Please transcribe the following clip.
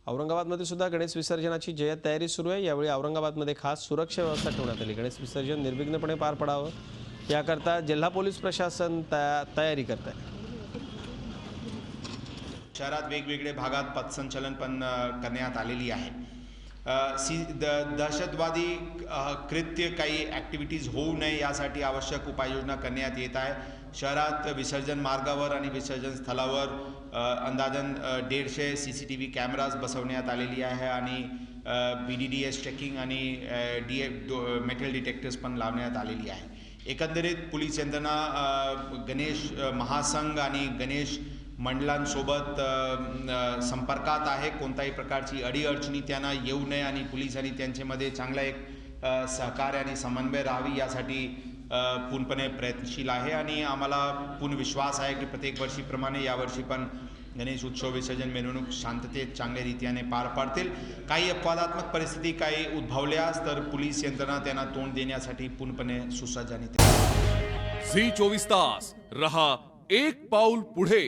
औरंगाबादमध्ये सुद्धा गणेश विसर्जनाची जय्यत तयारी सुरू आहे। यावेळी औरंगाबादमध्ये खास सुरक्षा व्यवस्था ठेवण्यात आली। गणेश विसर्जन निर्विघ्नपणे पार पडावं याकरता जिल्हा पोलीस प्रशासन तयारी करत आहे। शहरात वेगवेगळे भागात पथसंचलन पण करण्यात आलेली आहे। दहशतवादी कृत्य काही ॲक्टिव्हिटीज होऊ नये यासाठी आवश्यक उपाययोजना करण्यात येत आहे। शहरात विसर्जन मार्गावर आणि विसर्जन स्थळावर अंदाजन 150 CCTV कॅमेराज बसवण्यात आलेली आहे आणि BDDS चेकिंग आणि मेटल डिटेक्टर्स पण लावण्यात आलेली आहे। एकंदरीत पोलीस यंत्रणा गणेश महासंघ आणि गणेश मंडळांसोबत संपर्कात आहे। कोणत्याही प्रकारची अडीअडचणी त्यांना येऊ नये आणि पोलीस आणि त्यांच्यामध्ये चांगला एक सहकार्य आणि समन्वय राहावी यासाठी पूर्णपणे प्रयत्नशील आहे आणि आम्हाला पूर्ण विश्वास आहे की प्रत्येक वर्षीप्रमाणे यावर्षी पण गणेश उत्सव विसर्जन मिरवणूक शांततेत चांगल्या रीतीने पार पाडतील। काही अपवादात्मक परिस्थिती काही उद्भवल्यास तर पोलीस यंत्रणा त्यांना तोंड देण्यासाठी पूर्णपणे सुसज्ज आणि झी 24 तास रहा एक पाऊल पुढे।